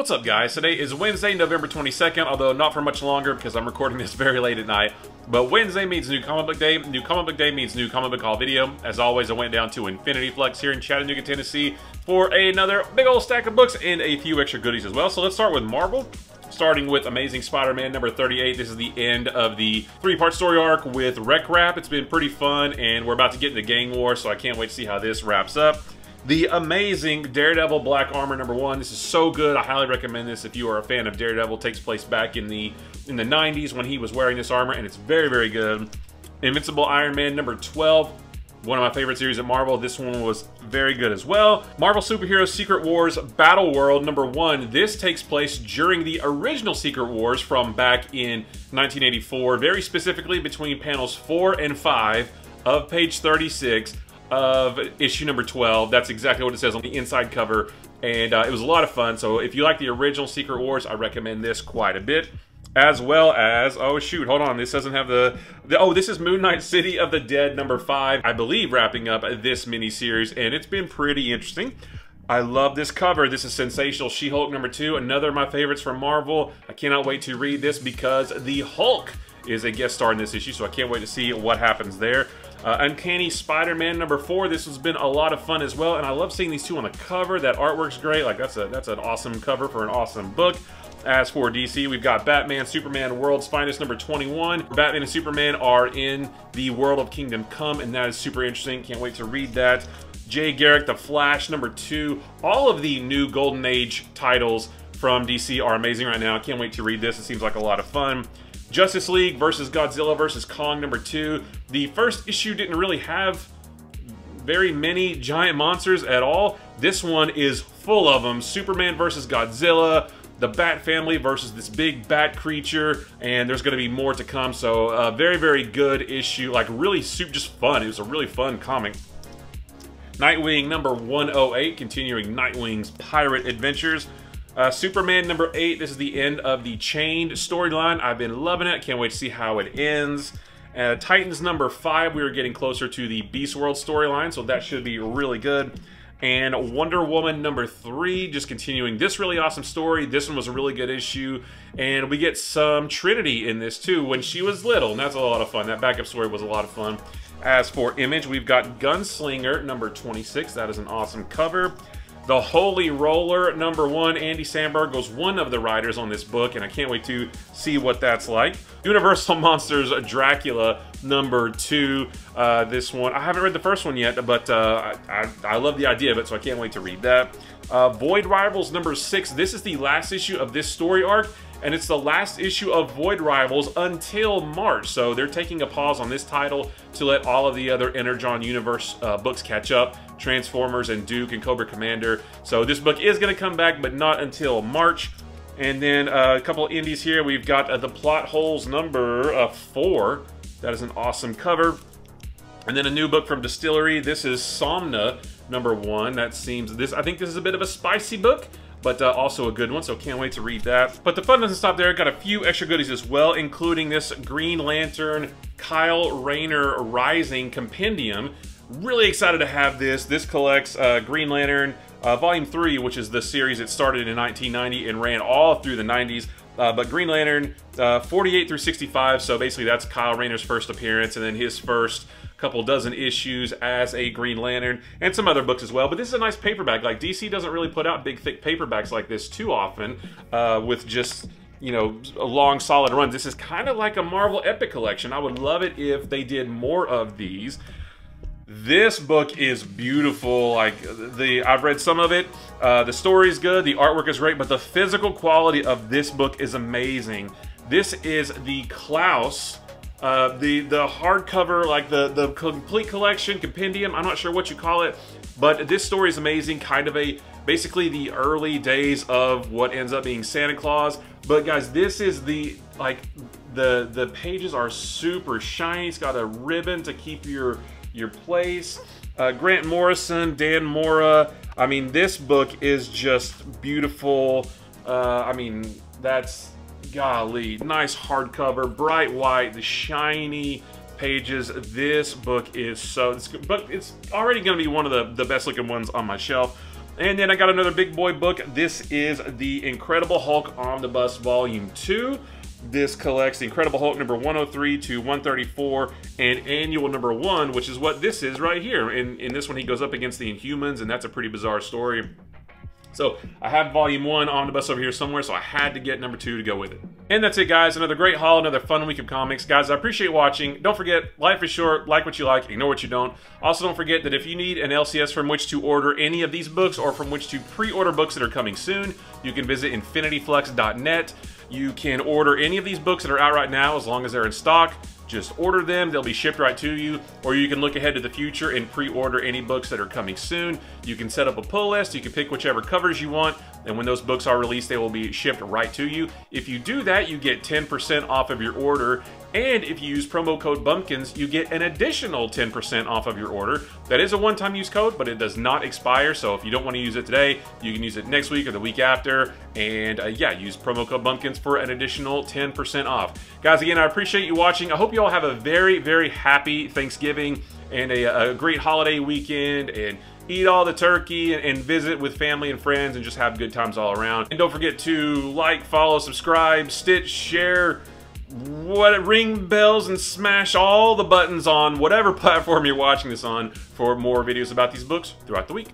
What's up, guys? Today is Wednesday, November 22nd, although not for much longer because I'm recording this very late at night. But Wednesday means New Comic Book Day. New Comic Book Day means New Comic Book Haul video. As always, I went down to Infinity Flux here in Chattanooga, Tennessee for another big old stack of books and a few extra goodies as well. So let's start with Marvel. Starting with Amazing Spider-Man number 38. This is the end of the three-part story arc with Wreck Rap. It's been pretty fun, and we're about to get into Gang War, so I can't wait to see how this wraps up. The Amazing Daredevil Black Armor number 1. This is so good. I highly recommend this if you are a fan of Daredevil. It takes place back in the 90s when he was wearing this armor, and it's very, very good. Invincible Iron Man number 12. One of my favorite series at Marvel. This one was very good as well. Marvel Superhero Secret Wars Battle World number 1. This takes place during the original Secret Wars from back in 1984, very specifically between panels 4 and 5 of page 36 of issue number 12. That's exactly what it says on the inside cover, and it was a lot of fun. So if you like the original Secret Wars, I recommend this quite a bit. As well as, oh shoot, hold on, this doesn't have oh, this is Moon Knight City of the Dead number 5, I believe, wrapping up this mini-series, and it's been pretty interesting. I love this cover. This is Sensational She-Hulk number 2, another of my favorites from Marvel. I cannot wait to read this because the Hulk is a guest star in this issue, so I can't wait to see what happens there. Uncanny Spider-Man number 4. This has been a lot of fun as well, and I love seeing these two on the cover. That artwork's great. Like, that's an awesome cover for an awesome book. As for DC, we've got Batman, Superman, World's Finest number 21. Batman and Superman are in the world of Kingdom Come, and that is super interesting. Can't wait to read that. Jay Garrick, The Flash number 2. All of the new Golden Age titles from DC are amazing right now. I can't wait to read this. It seems like a lot of fun. Justice League versus Godzilla versus Kong number 2. The first issue didn't really have very many giant monsters at all. This one is full of them. Superman versus Godzilla, the Bat family versus this big bat creature, and there's going to be more to come. So very, very good issue. Like, really just fun. It was a really fun comic. Nightwing number 108, continuing Nightwing's pirate adventures. Superman number 8, this is the end of the Chained storyline. I've been loving it. Can't wait to see how it ends. Titans number 5, we are getting closer to the Beast World storyline, so that should be really good. And Wonder Woman number 3, just continuing this really awesome story. This one was a really good issue, and we get some Trinity in this too when she was little, and that's a lot of fun. That backup story was a lot of fun. As for Image, we've got Gunslinger number 26. That is an awesome cover. The Holy Roller number 1. Andy Samberg was one of the writers on this book, and I can't wait to see what that's like. Universal Monsters Dracula number 2. This one, I haven't read the first one yet, but I love the idea of it, so I can't wait to read that. Void Rivals number 6. This is the last issue of this story arc, and it's the last issue of Void Rivals until March. So they're taking a pause on this title to let all of the other Energon Universe books catch up. Transformers and Duke and Cobra Commander. So this book is going to come back, but not until March. And then a couple of indies here. We've got The Plot Holes number 4. That is an awesome cover. And then a new book from Distillery. This is Somna number 1. That seems I think this is a bit of a spicy book, but also a good one, so can't wait to read that. But the fun doesn't stop there. Got a few extra goodies as well, including this Green Lantern Kyle Rayner Rising Compendium. Really excited to have this. This collects Green Lantern Volume 3, which is the series that started in 1990 and ran all through the 90s. But Green Lantern 48 through 65, so basically that's Kyle Rayner's first appearance, and then his first couple dozen issues as a Green Lantern, and some other books as well. But this is a nice paperback. Like, DC doesn't really put out big, thick paperbacks like this too often, with just, you know, a long, solid run. This is kind of like a Marvel Epic Collection. I would love it if they did more of these. This book is beautiful. Like, I've read some of it. The story's good, the artwork is great, but the physical quality of this book is amazing. This is the Klaus, the hardcover, like the complete collection, compendium, I'm not sure what you call it, but this story is amazing. Kind of basically the early days of what ends up being Santa Claus. But guys, this is the pages are super shiny. It's got a ribbon to keep your place. Grant Morrison, Dan Mora. I mean, this book is just beautiful. I mean, that's, golly, nice hardcover, bright white, the shiny pages. This book is so, it's already going to be one of the best looking ones on my shelf. And then I got another big boy book. This is the Incredible Hulk Omnibus Volume 2. This collects the Incredible Hulk number 103 to 134 and annual number 1, which is what this is right here. In this one, he goes up against the Inhumans, and that's a pretty bizarre story. So I have Volume 1 Omnibus over here somewhere, so I had to get number 2 to go with it. And that's it, guys. Another great haul, another fun week of comics. Guys, I appreciate watching. Don't forget, life is short. Like what you like, ignore what you don't. Also, don't forget that if you need an LCS from which to order any of these books or from which to pre-order books that are coming soon, you can visit infinityflux.net. You can order any of these books that are out right now as long as they're in stock. Just order them, they'll be shipped right to you, or you can look ahead to the future and pre-order any books that are coming soon. You can set up a pull list, you can pick whichever covers you want, and when those books are released, they will be shipped right to you. If you do that, you get 10% off of your order, and if you use promo code BUMPKINS, you get an additional 10% off of your order. That is a one-time use code, but it does not expire, so if you don't want to use it today, you can use it next week or the week after, and yeah, use promo code BUMPKINS for an additional 10% off. Guys, again, I appreciate you watching. I hope you all have a very, very happy Thanksgiving and a great holiday weekend, and eat all the turkey and visit with family and friends and just have good times all around. And don't forget to like, follow, subscribe, stitch, share, ring bells, and smash all the buttons on whatever platform you're watching this on for more videos about these books throughout the week.